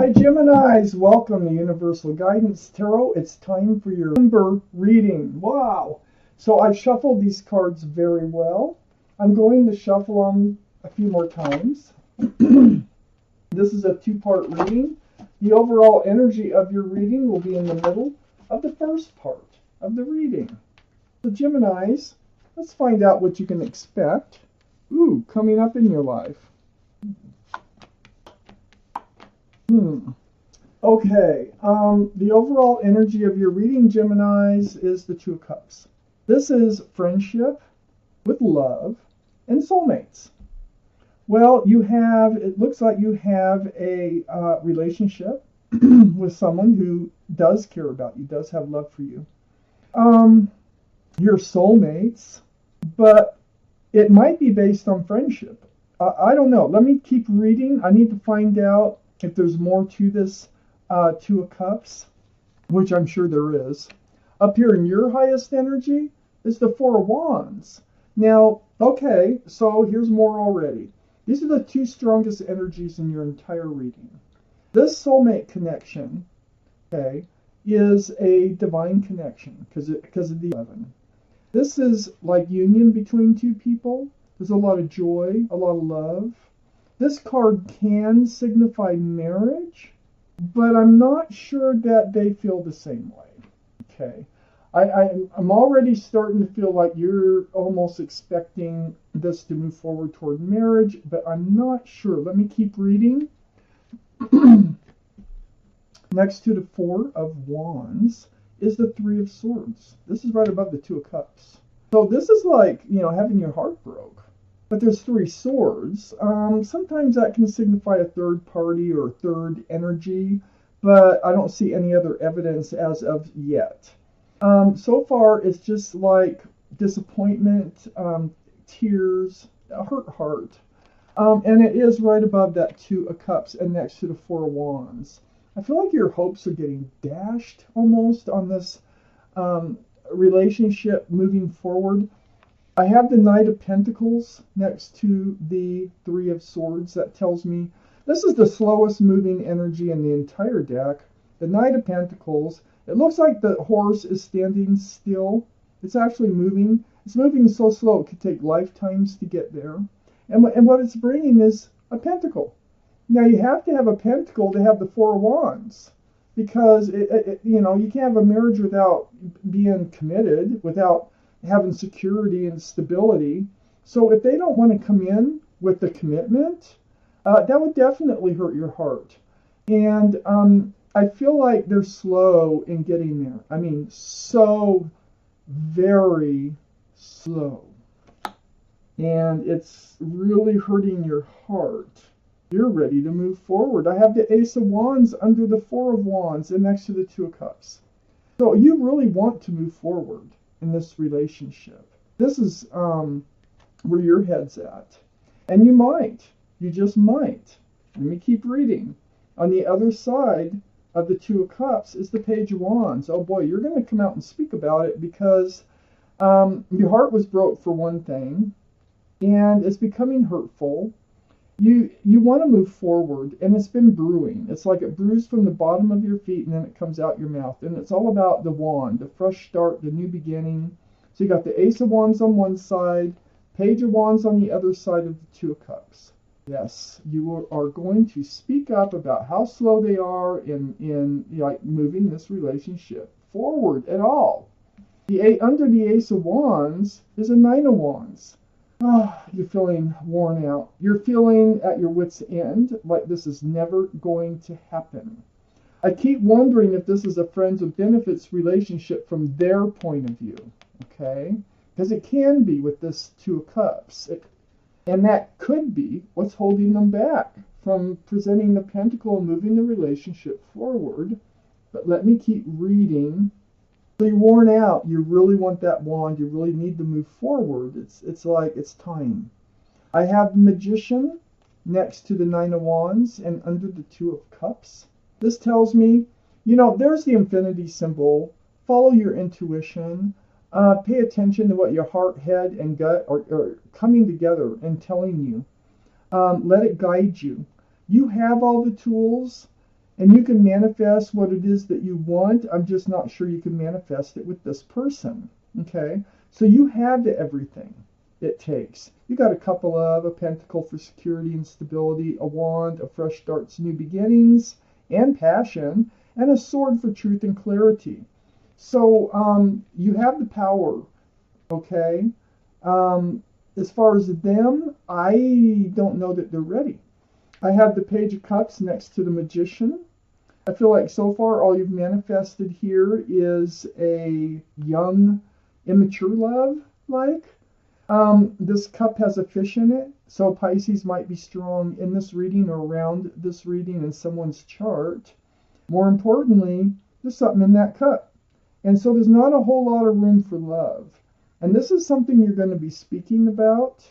Hi Geminis, welcome to Universal Guidance Tarot. It's time for your number reading. Wow! So I've shuffled these cards very well. I'm going to shuffle them a few more times. This is a two-part reading. The overall energy of your reading will be in the middle of the first part of the reading. So Geminis, let's find out what you can expect. Coming up in your life. Okay, the overall energy of your reading, Geminis, is the Two of Cups. This is friendship with love and soulmates. Well, it looks like you have a relationship with someone who does care about you, does have love for you. You're soulmates, but it might be based on friendship. I don't know. Let me keep reading. I need to find out if there's more to this Two of Cups, which I'm sure there is. Up here in your highest energy is the Four of Wands. Now, okay, so here's more already. These are the two strongest energies in your entire reading. This soulmate connection, okay, is a divine connection because of the 11. This is like union between two people. There's a lot of joy, a lot of love. This card can signify marriage, but I'm not sure that they feel the same way. Okay, I'm already starting to feel like you're almost expecting this to move forward toward marriage, but I'm not sure. Let me keep reading. Next to the Four of Wands is the Three of Swords. This is right above the Two of Cups. So this is like, having your heart broke. But there's three swords. Sometimes that can signify a third party or third energy, but I don't see any other evidence as of yet. So far, it's just like disappointment, tears, a hurt heart. And it is right above that Two of Cups and next to the Four of Wands. I feel like your hopes are getting dashed almost on this relationship moving forward. I have the Knight of Pentacles next to the Three of Swords. That tells me this is the slowest moving energy in the entire deck. The Knight of Pentacles, it looks like the horse is standing still. It's actually moving. It's moving so slow it could take lifetimes to get there. And what it's bringing is a pentacle. Now you have to have a pentacle to have the Four of Wands, because you can't have a marriage without being committed, without having security and stability. So if they don't want to come in with the commitment, that would definitely hurt your heart. And I feel like they're slow in getting there. I mean, so very slow. And it's really hurting your heart. You're ready to move forward. I have the Ace of Wands under the Four of Wands and next to the Two of Cups. So you really want to move forward in this relationship. This is where your head's at. And you just might. Let me keep reading. On the other side of the Two of Cups is the Page of Wands. Oh boy, you're going to come out and speak about it because your heart was broke for one thing, and it's becoming hurtful. You want to move forward, and it's been brewing. It's like it brews from the bottom of your feet, and then it comes out your mouth. And it's all about the wand, the fresh start, the new beginning. So you got the Ace of Wands on one side, Page of Wands on the other side of the Two of Cups. Yes, you are going to speak up about how slow they are in like moving this relationship forward at all. Under the Ace of Wands is a Nine of Wands. You're feeling worn out. You're feeling at your wit's end, like this is never going to happen. I keep wondering if this is a friends with benefits relationship from their point of view, okay? Because it can be with this Two of Cups. And that could be what's holding them back from presenting the pentacle and moving the relationship forward. But let me keep reading. So you're worn out. You really want that wand. You really need to move forward. It's like it's time. I have the Magician next to the Nine of Wands and under the Two of Cups. This tells me, there's the infinity symbol. Follow your intuition. Pay attention to what your heart, head, and gut are coming together and telling you. Let it guide you. You have all the tools. And you can manifest what it is that you want. I'm just not sure you can manifest it with this person. Okay? So you have everything it takes. You got a couple of a pentacle for security and stability, a wand, a fresh starts, new beginnings, and passion, and a sword for truth and clarity. So you have the power. Okay? As far as them, I don't know that they're ready. I have the Page of Cups next to the Magician. I feel like so far all you've manifested here is a young, immature love, like. This cup has a fish in it, so Pisces might be strong in this reading or around this reading in someone's chart. More importantly, there's something in that cup. And so there's not a whole lot of room for love. And this is something you're going to be speaking about.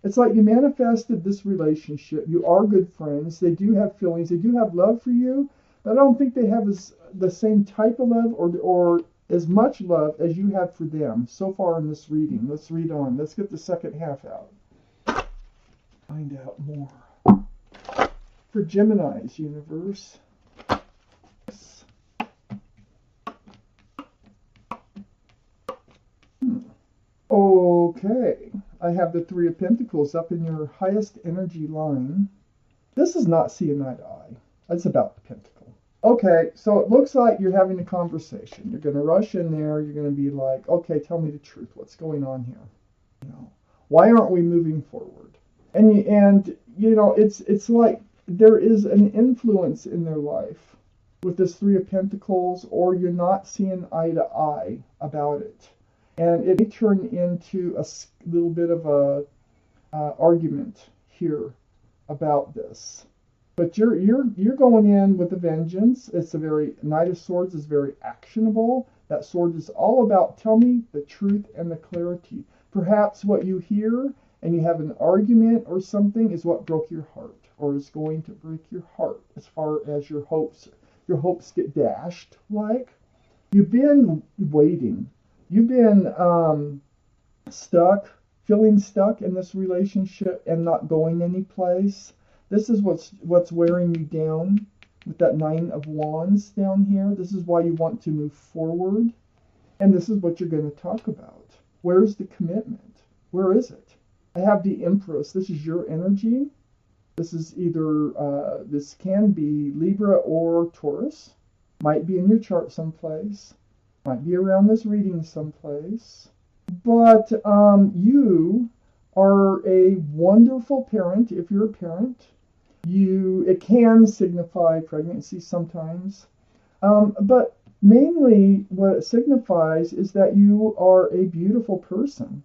It's like you manifested this relationship. You are good friends. They do have feelings. They do have love for you. But I don't think they have the same type of love or as much love as you have for them so far in this reading. Let's read on. Let's get the second half out. Find out more. For Gemini's universe. Okay. I have the Three of Pentacles up in your highest energy line. This is not seeing eye to eye. It's about the pentacle. Okay, so it looks like you're having a conversation. You're going to rush in there. You're going to be like, okay, tell me the truth. What's going on here? You know, why aren't we moving forward? And you know, it's like there is an influence in their life with this Three of Pentacles, or you're not seeing eye to eye about it. And it may turn into a little bit of a argument here about this. But you're going in with a vengeance. It's a very Knight of Swords is very actionable. That sword is all about tell me the truth and the clarity. Perhaps what you hear and you have an argument or something is what broke your heart or is going to break your heart as far as your hopes get dashed. Like you've been waiting. You've been feeling stuck in this relationship and not going anyplace. This is what's wearing you down with that Nine of Wands down here. This is why you want to move forward. And this is what you're going to talk about. Where's the commitment? Where is it? I have the Empress. This is your energy. This is either, this can be Libra or Taurus. Might be in your chart someplace. Might be around this reading someplace. But you are a wonderful parent if you're a parent. It can signify pregnancy sometimes. But mainly what it signifies is that you are a beautiful person.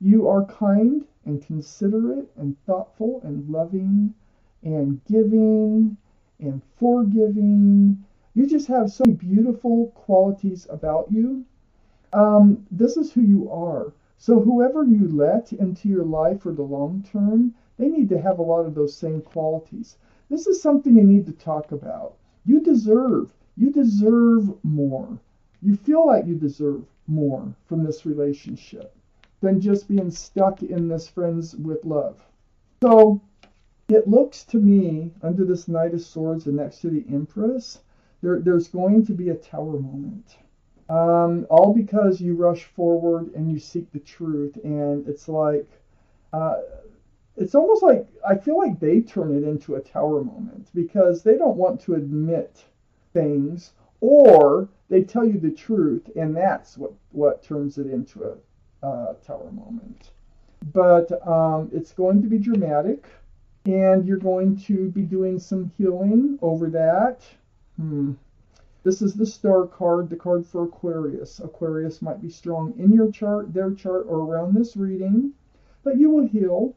You are kind and considerate and thoughtful and loving and giving and forgiving. You just have so many beautiful qualities about you. This is who you are. So whoever you let into your life for the long term, they need to have a lot of those same qualities. This is something you need to talk about. You deserve more. You feel like you deserve more from this relationship than just being stuck in this friends with love. So it looks to me, under this Knight of Swords and next to the Empress, there's going to be a tower moment. All because you rush forward and you seek the truth, and it's like, it's almost like, I feel like they turn it into a tower moment because they don't want to admit things, or they tell you the truth, and that's what turns it into a tower moment. But it's going to be dramatic, and you're going to be doing some healing over that. This is the Star card, the card for Aquarius. Aquarius might be strong in your chart, their chart, or around this reading, but you will heal.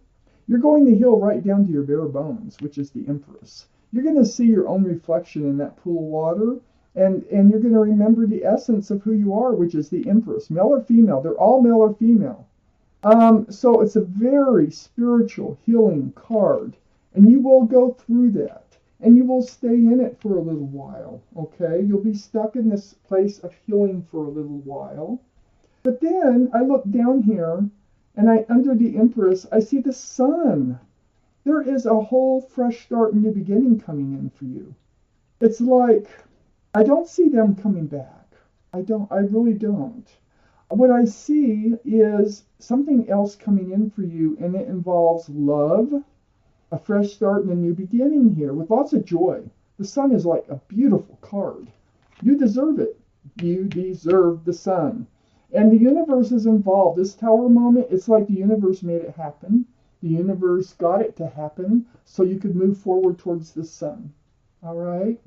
You're going to heal right down to your bare bones, which is the Empress. You're going to see your own reflection in that pool of water, and you're going to remember the essence of who you are, which is the Empress. Male or female, they're all male or female. So it's a very spiritual healing card, and you will go through that. And you will stay in it for a little while, okay? You'll be stuck in this place of healing for a little while. But then I look down here, and under the Empress, I see the Sun. There is a whole fresh start and new beginning coming in for you. It's like, I don't see them coming back. I really don't. What I see is something else coming in for you, and it involves love, a fresh start and a new beginning here with lots of joy. The sun is like a beautiful card. You deserve it. You deserve the sun. And the universe is involved. This tower moment, it's like the universe made it happen. The universe got it to happen so you could move forward towards the sun. All right?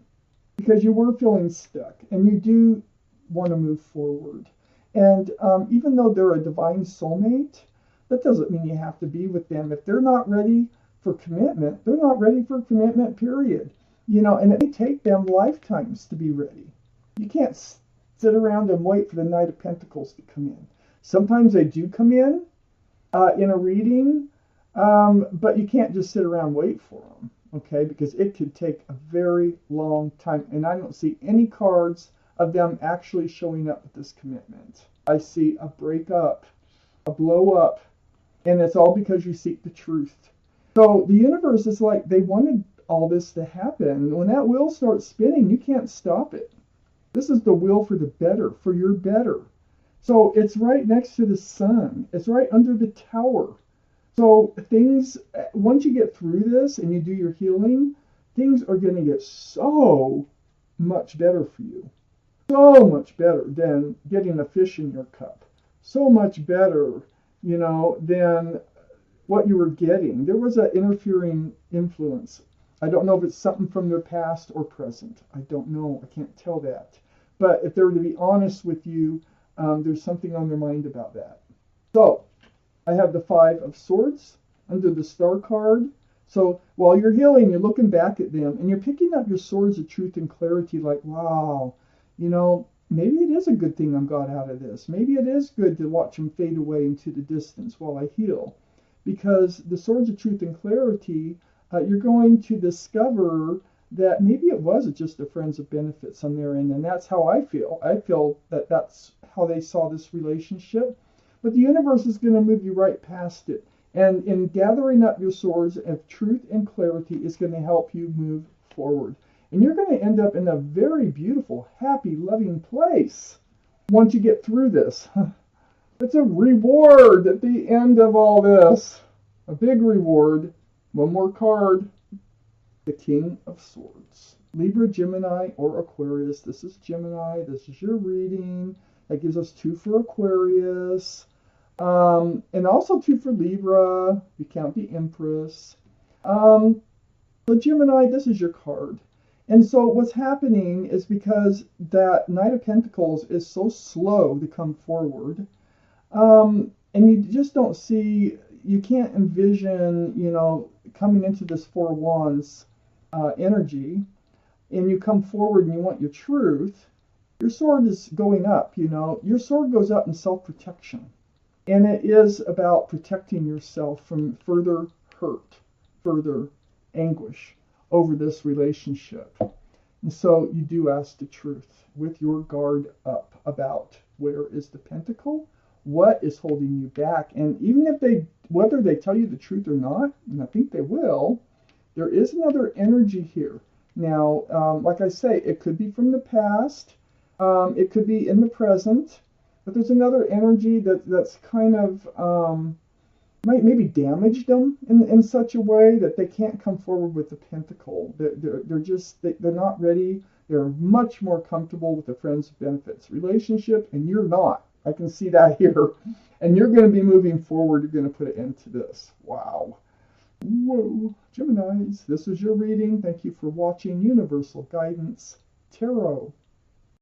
Because you were feeling stuck and you do want to move forward. And even though they're a divine soulmate, that doesn't mean you have to be with them. If they're not ready for commitment, they're not ready for commitment, period. You know, and it may take them lifetimes to be ready. You can't sit around and wait for the Knight of Pentacles to come in. Sometimes they do come in a reading, but you can't just sit around and wait for them, okay? Because it could take a very long time. And I don't see any cards of them actually showing up with this commitment. I see a breakup, a blow up, and it's all because you seek the truth. So the universe is like, they wanted all this to happen. When that wheel starts spinning, you can't stop it. This is the will for the better, for your better. So it's right next to the sun. It's right under the tower. So things, once you get through this and you do your healing, things are going to get so much better for you. So much better than getting a fish in your cup. So much better, you know, than what you were getting. There was an interfering influence. I don't know if it's something from their past or present. I don't know. I can't tell that. But if they were to be honest with you, there's something on their mind about that. So I have the Five of Swords under the Star card. So while you're healing, you're looking back at them and you're picking up your swords of truth and clarity like, wow, you know, maybe it is a good thing I got out of this. Maybe it is good to watch them fade away into the distance while I heal. Because the swords of truth and clarity, you're going to discover that maybe it was just a friends of benefits on their end. And that's how I feel. I feel that that's how they saw this relationship. But the universe is going to move you right past it. And in gathering up your swords of truth and clarity is going to help you move forward. And you're going to end up in a very beautiful, happy, loving place once you get through this. It's a reward at the end of all this. A big reward. One more card. The King of Swords. Libra, Gemini, or Aquarius. This is Gemini. This is your reading. That gives us 2 for Aquarius. And also 2 for Libra. We count the Empress. So Gemini, this is your card. And so what's happening is because that Knight of Pentacles is so slow to come forward, and you just don't see, you can't envision, you know, coming into this Four of Wands energy, and you come forward and you want your truth, your sword is going up, you know. Your sword goes up in self-protection. And it is about protecting yourself from further hurt, further anguish over this relationship. And so you do ask the truth with your guard up about where is the pentacle, what is holding you back. And even if whether they tell you the truth or not, and I think they will, there is another energy here. Now, like I say, it could be from the past, it could be in the present, but there's another energy that's kind of might maybe damage them in such a way that they can't come forward with the pentacle. They're not ready. They're much more comfortable with the friends of benefits relationship, and you're not. I can see that here. And you're going to be moving forward. You're going to put an end to this. Wow. Whoa. Geminis, this is your reading. Thank you for watching Universal Guidance Tarot.